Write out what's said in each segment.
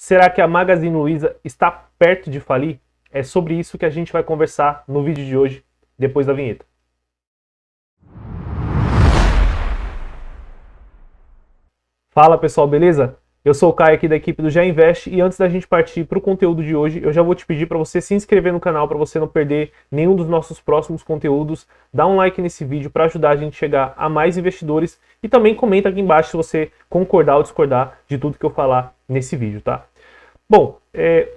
Será que a Magazine Luiza está perto de falir? É sobre isso que a gente vai conversar no vídeo de hoje, depois da vinheta. Fala pessoal, beleza? Eu sou o Caio aqui da equipe do Já Invest e antes da gente partir para o conteúdo de hoje, eu já vou te pedir para você se inscrever no canal para você não perder nenhum dos nossos próximos conteúdos. Dá um like nesse vídeo para ajudar a gente a chegar a mais investidores e também comenta aqui embaixo se você concordar ou discordar de tudo que eu falar nesse vídeo, tá? Bom,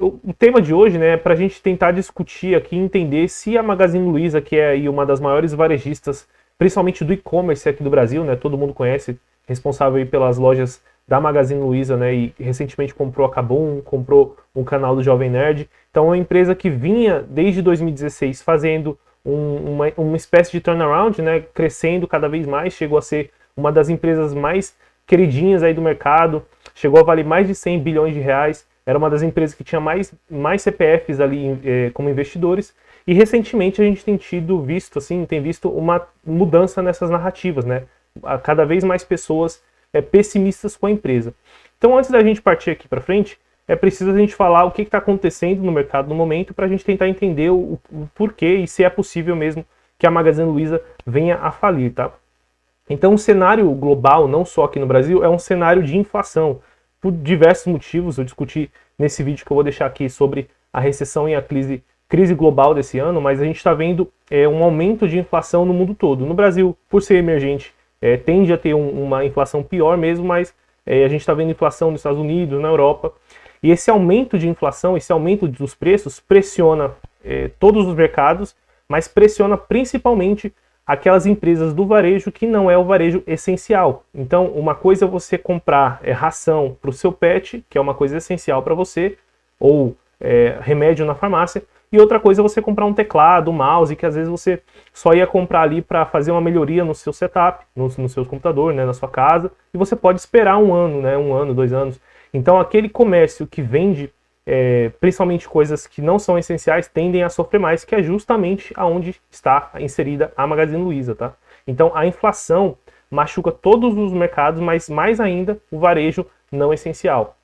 o tema de hoje, né, é para a gente tentar discutir aqui e entender se a Magazine Luiza, que é aí uma das maiores varejistas, principalmente do e-commerce aqui do Brasil, né, todo mundo conhece, responsável aí pelas lojas da Magazine Luiza, né, e recentemente comprou a KaBuM, comprou um canal do Jovem Nerd. Então é uma empresa que vinha desde 2016 fazendo uma espécie de turnaround, né, crescendo cada vez mais, chegou a ser uma das empresas mais queridinhas aí do mercado, chegou a valer mais de 100 bilhões de reais, era uma das empresas que tinha mais CPFs ali como investidores, e recentemente a gente tem visto uma mudança nessas narrativas, né, cada vez mais pessoas pessimistas com a empresa. Então, antes da gente partir aqui para frente, é preciso a gente falar o que está acontecendo no mercado no momento para a gente tentar entender o porquê e se é possível mesmo que a Magazine Luiza venha a falir, tá? Então, o cenário global, não só aqui no Brasil, é um cenário de inflação. Por diversos motivos, eu discuti nesse vídeo que eu vou deixar aqui sobre a recessão e a crise global desse ano, mas a gente está vendo um aumento de inflação no mundo todo. No Brasil, por ser emergente, tende a ter uma inflação pior mesmo, mas a gente está vendo inflação nos Estados Unidos, na Europa, e esse aumento de inflação, esse aumento dos preços pressiona todos os mercados, mas pressiona principalmente aquelas empresas do varejo que não é o varejo essencial. Então, uma coisa é você comprar ração para o seu pet, que é uma coisa essencial para você, ou remédio na farmácia, e outra coisa é você comprar um teclado, um mouse, que às vezes você só ia comprar ali para fazer uma melhoria no seu setup, no seu computador, né, na sua casa, e você pode esperar um ano, né, 1 ano, 2 anos. Então aquele comércio que vende principalmente coisas que não são essenciais tendem a sofrer mais, que é justamente aonde está inserida a Magazine Luiza, tá? Então a inflação machuca todos os mercados, mas mais ainda o varejo não essencial.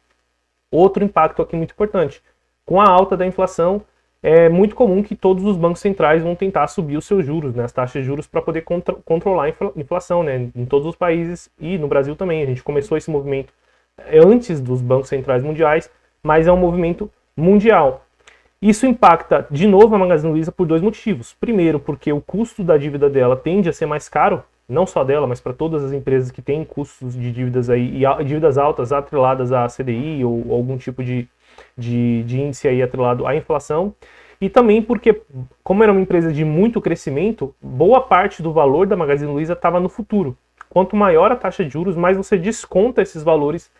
Outro impacto aqui muito importante, com a alta da inflação, é muito comum que todos os bancos centrais vão tentar subir os seus juros, né, as taxas de juros, para poder controlar a inflação, né, em todos os países e no Brasil também. A gente começou esse movimento antes dos bancos centrais mundiais, mas é um movimento mundial. Isso impacta de novo a Magazine Luiza por 2 motivos. Primeiro, porque o custo da dívida dela tende a ser mais caro, não só dela, mas para todas as empresas que têm custos de dívidas aí, e dívidas altas atreladas à CDI ou algum tipo de índice aí atrelado à inflação, e também porque, como era uma empresa de muito crescimento, boa parte do valor da Magazine Luiza estava no futuro. Quanto maior a taxa de juros, mais você desconta esses valores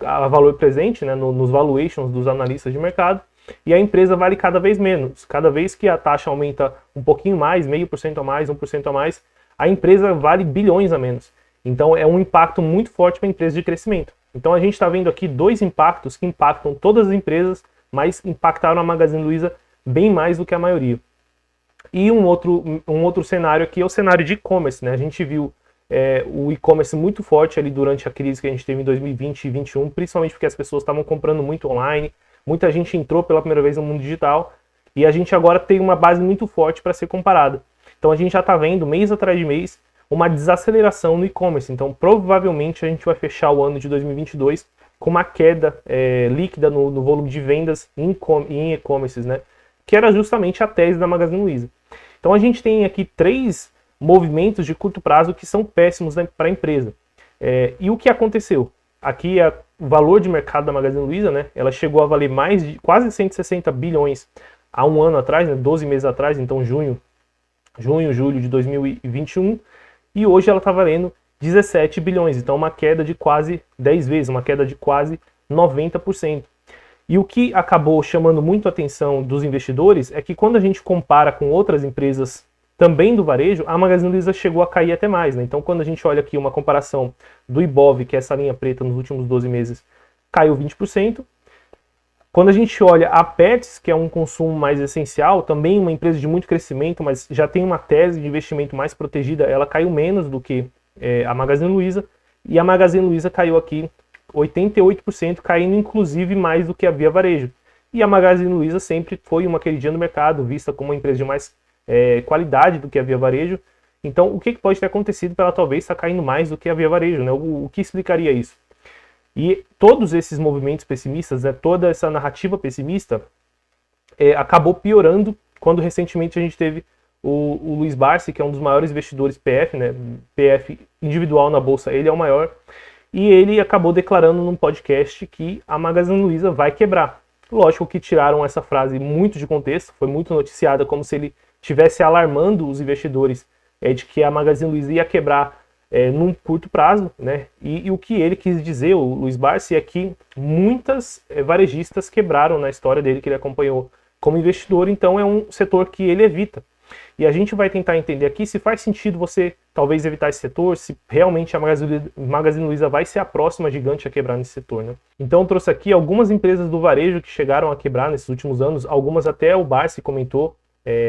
a valor presente, né, nos valuations dos analistas de mercado, e a empresa vale cada vez menos. Cada vez que a taxa aumenta um pouquinho mais, 0,5% a mais, 1% a mais, a empresa vale bilhões a menos. Então é um impacto muito forte para a empresa de crescimento. Então a gente está vendo aqui 2 impactos que impactam todas as empresas, mas impactaram a Magazine Luiza bem mais do que a maioria. E um outro cenário aqui é o cenário de e-commerce, né? A gente viu o e-commerce muito forte ali durante a crise que a gente teve em 2020 e 2021, principalmente porque as pessoas estavam comprando muito online, muita gente entrou pela primeira vez no mundo digital, e a gente agora tem uma base muito forte para ser comparada. Então a gente já está vendo, mês atrás de mês, uma desaceleração no e-commerce. Então provavelmente a gente vai fechar o ano de 2022 com uma queda líquida no volume de vendas em e-commerces, né? Que era justamente a tese da Magazine Luiza. Então a gente tem aqui 3 movimentos de curto prazo que são péssimos, né, para a empresa. E o que aconteceu? Aqui é o valor de mercado da Magazine Luiza, né? Ela chegou a valer mais de quase 160 bilhões há 1 ano atrás, né, 12 meses atrás, então julho de 2021, e hoje ela está valendo 17 bilhões, então uma queda de quase 10 vezes, uma queda de quase 90%. E o que acabou chamando muito a atenção dos investidores é que quando a gente compara com outras empresas também do varejo, a Magazine Luiza chegou a cair até mais, né? Então quando a gente olha aqui uma comparação do Ibov, que é essa linha preta nos últimos 12 meses, caiu 20%. Quando a gente olha a Pets, que é um consumo mais essencial, também uma empresa de muito crescimento, mas já tem uma tese de investimento mais protegida, ela caiu menos do que a Magazine Luiza, e a Magazine Luiza caiu aqui 88%, caindo inclusive mais do que a Via Varejo. E a Magazine Luiza sempre foi uma queridinha no mercado, vista como uma empresa de mais qualidade do que a Via Varejo. Então, o que pode ter acontecido para ela talvez estar caindo mais do que a Via Varejo, né? O que explicaria isso? E todos esses movimentos pessimistas, né, toda essa narrativa pessimista, acabou piorando quando recentemente a gente teve o Luiz Barsi, que é um dos maiores investidores PF, né, PF individual na Bolsa, ele é o maior, e ele acabou declarando num podcast que a Magazine Luiza vai quebrar. Lógico que tiraram essa frase muito de contexto, foi muito noticiada como se ele estivesse alarmando os investidores de que a Magazine Luiza ia quebrar num curto prazo, né? E o que ele quis dizer, o Luiz Barsi, é que muitas varejistas quebraram na história dele, que ele acompanhou como investidor, então é um setor que ele evita. E a gente vai tentar entender aqui se faz sentido você talvez evitar esse setor, se realmente a Magazine Luiza vai ser a próxima gigante a quebrar nesse setor, né? Então eu trouxe aqui algumas empresas do varejo que chegaram a quebrar nesses últimos anos, algumas até o Barsi comentou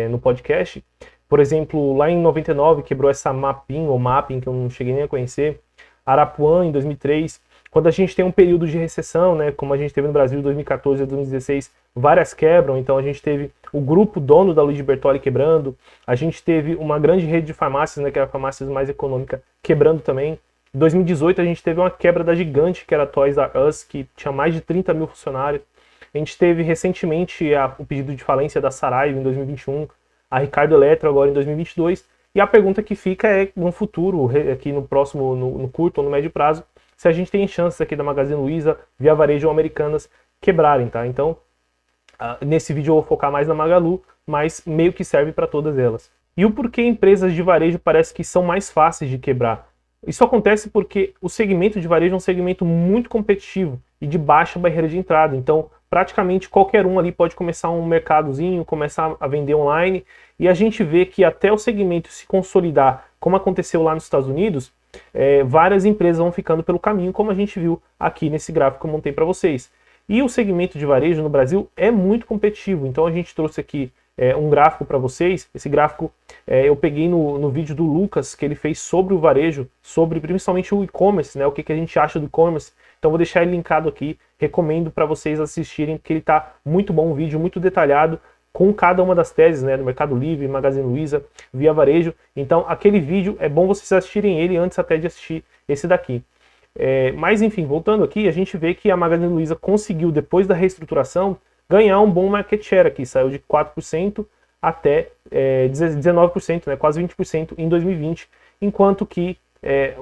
no podcast. Por exemplo, lá em 99 quebrou essa Mapim, ou Mapping, que eu não cheguei nem a conhecer. Arapuã, em 2003. Quando a gente tem um período de recessão, né, como a gente teve no Brasil em 2014 e 2016, várias quebram. Então a gente teve o grupo dono da Luigi Bertoli quebrando. A gente teve uma grande rede de farmácias, né, que era a farmácia mais econômica, quebrando também. Em 2018 a gente teve uma quebra da gigante, que era a Toys R Us, que tinha mais de 30 mil funcionários. A gente teve recentemente o pedido de falência da Saraiva em 2021. A Ricardo Eletro agora em 2022, e a pergunta que fica é no futuro, aqui no próximo, no curto ou no médio prazo, se a gente tem chances aqui da Magazine Luiza, Via Varejo ou Americanas quebrarem, tá? Então, nesse vídeo eu vou focar mais na Magalu, mas meio que serve para todas elas. E o porquê empresas de varejo parece que são mais fáceis de quebrar? Isso acontece porque o segmento de varejo é um segmento muito competitivo e de baixa barreira de entrada. Então, praticamente qualquer um ali pode começar um mercadozinho, começar a vender online. E a gente vê que até o segmento se consolidar, como aconteceu lá nos Estados Unidos, várias empresas vão ficando pelo caminho, como a gente viu aqui nesse gráfico que eu montei para vocês. E o segmento de varejo no Brasil é muito competitivo. Então a gente trouxe aqui um gráfico para vocês. Esse gráfico eu peguei no vídeo do Lucas, que ele fez sobre o varejo, sobre principalmente o e-commerce, né? O que a gente acha do e-commerce. Então vou deixar ele linkado aqui, recomendo para vocês assistirem, porque ele está muito bom, um vídeo muito detalhado, com cada uma das teses, né, do Mercado Livre, Magazine Luiza, Via Varejo. Então aquele vídeo é bom vocês assistirem ele antes até de assistir esse daqui. Mas enfim, voltando aqui, a gente vê que a Magazine Luiza conseguiu, depois da reestruturação, ganhar um bom market share aqui, saiu de 4% até 19%, né, quase 20% em 2020, enquanto que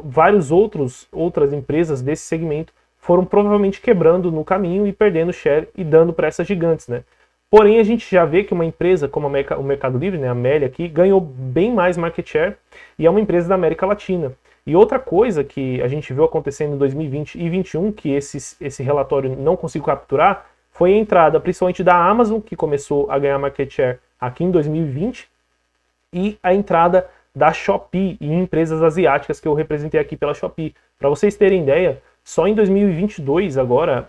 várias outras empresas desse segmento foram provavelmente quebrando no caminho e perdendo share e dando para essas gigantes, né? Porém, a gente já vê que uma empresa como o Mercado Livre, né, a Amélia aqui, ganhou bem mais market share e é uma empresa da América Latina. E outra coisa que a gente viu acontecendo em 2020 e 2021, que esse relatório não conseguiu capturar, foi a entrada principalmente da Amazon, que começou a ganhar market share aqui em 2020, e a entrada da Shopee e empresas asiáticas que eu representei aqui pela Shopee. Para vocês terem ideia, só em 2022 agora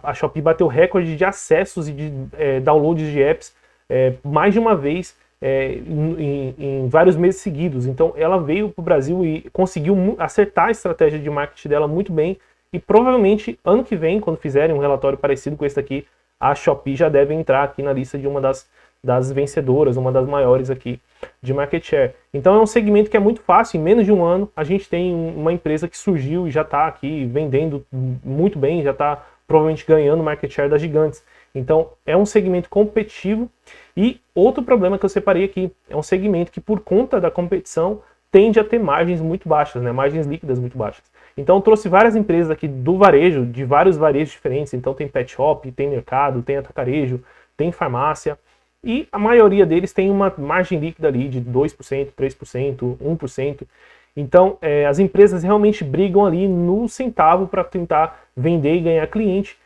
a Shopee bateu recorde de acessos e de downloads de apps mais de uma vez em vários meses seguidos. Então ela veio para o Brasil e conseguiu acertar a estratégia de marketing dela muito bem, e provavelmente ano que vem, quando fizerem um relatório parecido com esse daqui, a Shopee já deve entrar aqui na lista de uma das vencedoras, uma das maiores aqui de market share. Então é um segmento que é muito fácil, em menos de um ano a gente tem uma empresa que surgiu e já está aqui vendendo muito bem, já está provavelmente ganhando market share das gigantes. Então é um segmento competitivo. E outro problema que eu separei aqui, é um segmento que por conta da competição tende a ter margens muito baixas, né? Margens líquidas muito baixas. Então eu trouxe várias empresas aqui do varejo, de vários varejos diferentes. Então tem pet shop, tem mercado, tem atacarejo, tem farmácia. E a maioria deles tem uma margem líquida ali de 2%, 3%, 1%. Então as empresas realmente brigam ali no centavo para tentar vender e ganhar cliente.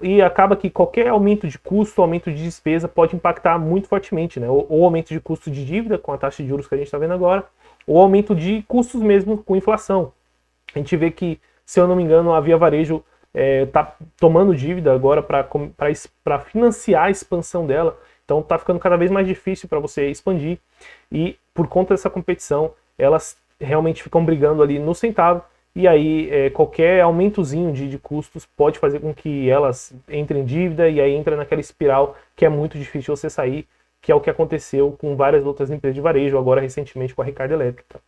E acaba que qualquer aumento de custo, aumento de despesa pode impactar muito fortemente, né? Ou aumento de custo de dívida com a taxa de juros que a gente está vendo agora, ou aumento de custos mesmo com inflação. A gente vê que, se eu não me engano, a Via Varejo está tomando dívida agora para financiar a expansão dela. Então está ficando cada vez mais difícil para você expandir, e por conta dessa competição, elas realmente ficam brigando ali no centavo. e aí qualquer aumentozinho de custos pode fazer com que elas entrem em dívida, e aí entra naquela espiral que é muito difícil você sair, que é o que aconteceu com várias outras empresas de varejo, agora recentemente com a Ricardo Elétrica.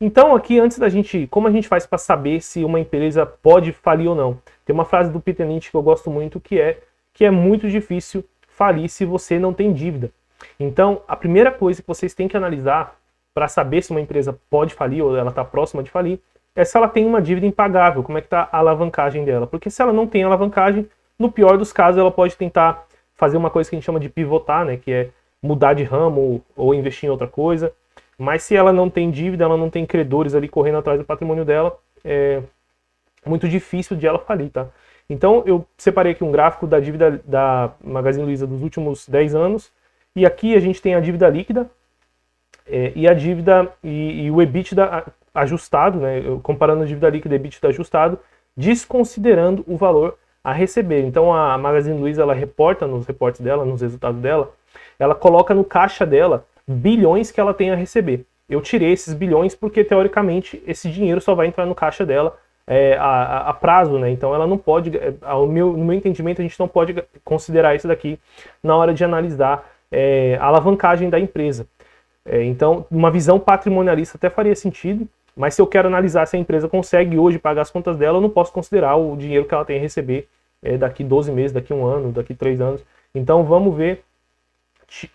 Então aqui, antes da gente, como a gente faz para saber se uma empresa pode falir ou não? Tem uma frase do Peter Lynch que eu gosto muito, que é muito difícil falir se você não tem dívida. Então, a primeira coisa que vocês têm que analisar para saber se uma empresa pode falir ou ela está próxima de falir é se ela tem uma dívida impagável, como é que está a alavancagem dela. Porque se ela não tem alavancagem, no pior dos casos, ela pode tentar fazer uma coisa que a gente chama de pivotar, né, que é mudar de ramo ou investir em outra coisa. Mas se ela não tem dívida, ela não tem credores ali correndo atrás do patrimônio dela, é muito difícil de ela falir, tá? Então eu separei aqui um gráfico da dívida da Magazine Luiza dos últimos 10 anos, e aqui a gente tem a dívida líquida e a dívida e o EBITDA ajustado, né? Comparando a dívida líquida e EBITDA ajustado, desconsiderando o valor a receber. Então a Magazine Luiza, ela reporta nos reportes dela, nos resultados dela, ela coloca no caixa dela bilhões que ela tem a receber. Eu tirei esses bilhões porque, teoricamente, esse dinheiro só vai entrar no caixa dela a prazo, né? Então ela não pode, no meu entendimento, a gente não pode considerar isso daqui na hora de analisar a alavancagem da empresa. Então, uma visão patrimonialista até faria sentido, mas se eu quero analisar se a empresa consegue hoje pagar as contas dela, eu não posso considerar o dinheiro que ela tem a receber daqui 12 meses, daqui 1 ano, daqui 3 anos. Então vamos ver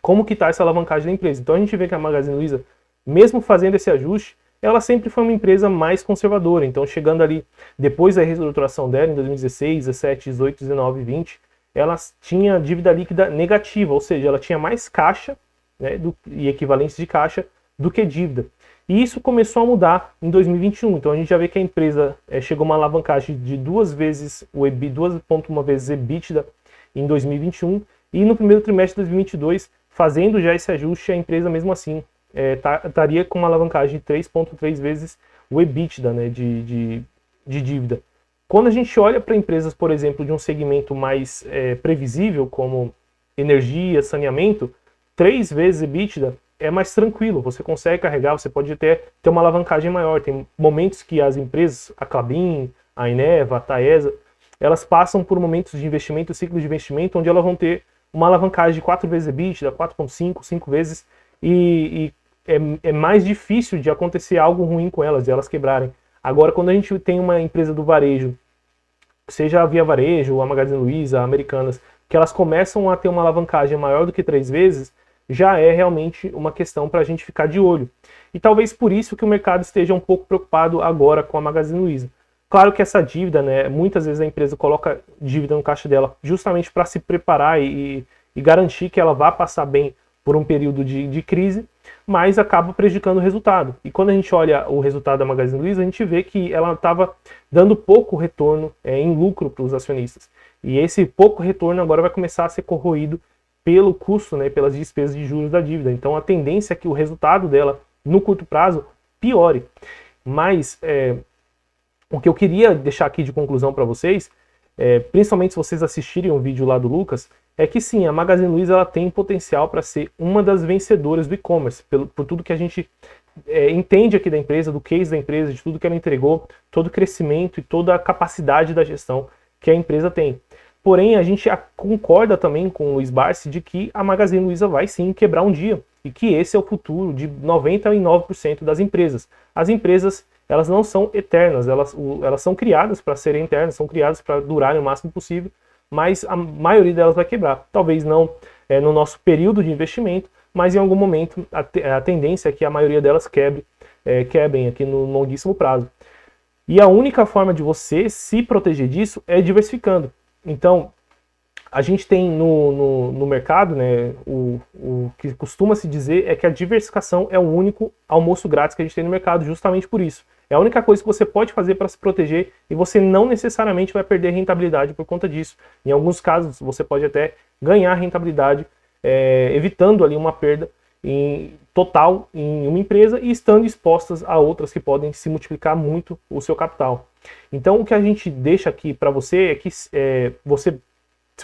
como que está essa alavancagem da empresa. Então a gente vê que a Magazine Luiza, mesmo fazendo esse ajuste, ela sempre foi uma empresa mais conservadora. Então, chegando ali, depois da reestruturação dela, em 2016, 17, 18, 19 e 20, ela tinha dívida líquida negativa, ou seja, ela tinha mais caixa, né, e equivalência de caixa do que dívida. E isso começou a mudar em 2021. Então a gente já vê que a empresa chegou a uma alavancagem de 2,1 vezes EBITDA em 2021, e no primeiro trimestre de 2022, fazendo já esse ajuste, a empresa mesmo assim estaria com uma alavancagem de 3,3 vezes o EBITDA, né, de dívida. Quando a gente olha para empresas, por exemplo, de um segmento mais previsível, como energia, saneamento, 3 vezes EBITDA é mais tranquilo, você consegue carregar, você pode até ter uma alavancagem maior. Tem momentos que as empresas, a Klabin, a Eneva, a Taesa, elas passam por momentos de investimento, ciclo de investimento, onde elas vão ter uma alavancagem de 4 vezes EBITDA, 4,5, 5 vezes, e é mais difícil de acontecer algo ruim com elas, de elas quebrarem. Agora, quando a gente tem uma empresa do varejo, seja a Via Varejo, a Magazine Luiza, a Americanas, que elas começam a ter uma alavancagem maior do que 3 vezes, já é realmente uma questão para a gente ficar de olho. E talvez por isso que o mercado esteja um pouco preocupado agora com a Magazine Luiza. Claro que essa dívida, né, muitas vezes a empresa coloca dívida no caixa dela justamente para se preparar e garantir que ela vá passar bem por um período de crise, mas acaba prejudicando o resultado. E quando a gente olha o resultado da Magazine Luiza, a gente vê que ela estava dando pouco retorno em lucro para os acionistas. E esse pouco retorno agora vai começar a ser corroído pelo custo, né, pelas despesas de juros da dívida. Então a tendência é que o resultado dela, no curto prazo, piore. Mas o que eu queria deixar aqui de conclusão para vocês, principalmente se vocês assistirem o vídeo lá do Lucas, é que sim, a Magazine Luiza ela tem potencial para ser uma das vencedoras do e-commerce, por tudo que a gente entende aqui da empresa, do case da empresa, de tudo que ela entregou, todo o crescimento e toda a capacidade da gestão que a empresa tem. Porém, a gente concorda também com o Luiz Barsi de que a Magazine Luiza vai sim quebrar um dia, e que esse é o futuro de 99% das empresas. As empresas, elas não são eternas, elas são criadas para serem eternas, são criadas para durarem o máximo possível, mas a maioria delas vai quebrar. Talvez não no nosso período de investimento, mas em algum momento a tendência é que a maioria delas quebrem aqui no longuíssimo prazo. E a única forma de você se proteger disso é diversificando. Então, a gente tem no mercado, né, o que costuma se dizer é que a diversificação é o único almoço grátis que a gente tem no mercado, justamente por isso. É a única coisa que você pode fazer para se proteger e você não necessariamente vai perder rentabilidade por conta disso. Em alguns casos, você pode até ganhar rentabilidade, evitando ali uma perda total em uma empresa e estando expostas a outras que podem se multiplicar muito o seu capital. Então, o que a gente deixa aqui para você é que se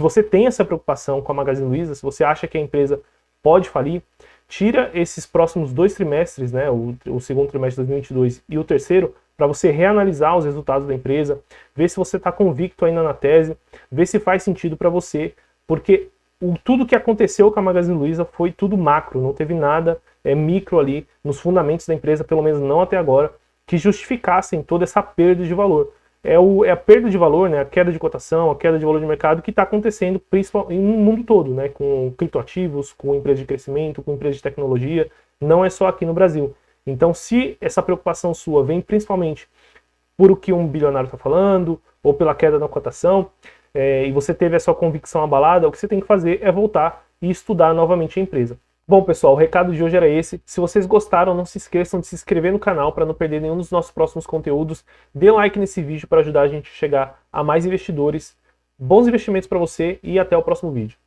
você tem essa preocupação com a Magazine Luiza, se você acha que a empresa pode falir, tira esses próximos 2 trimestres, né, o segundo trimestre de 2022 e o terceiro, para você reanalisar os resultados da empresa, ver se você está convicto ainda na tese, ver se faz sentido para você, porque tudo que aconteceu com a Magazine Luiza foi tudo macro, não teve nada micro ali nos fundamentos da empresa, pelo menos não até agora, que justificassem toda essa perda de valor. É a perda de valor, né, a queda de cotação, a queda de valor de mercado que está acontecendo principalmente no mundo todo, né, com criptoativos, com empresas de crescimento, com empresas de tecnologia, não é só aqui no Brasil. Então, se essa preocupação sua vem principalmente por o que um bilionário está falando, ou pela queda da cotação, e você teve a sua convicção abalada, o que você tem que fazer é voltar e estudar novamente a empresa. Bom, pessoal, o recado de hoje era esse. Se vocês gostaram, não se esqueçam de se inscrever no canal para não perder nenhum dos nossos próximos conteúdos. Dê like nesse vídeo para ajudar a gente a chegar a mais investidores. Bons investimentos para você e até o próximo vídeo.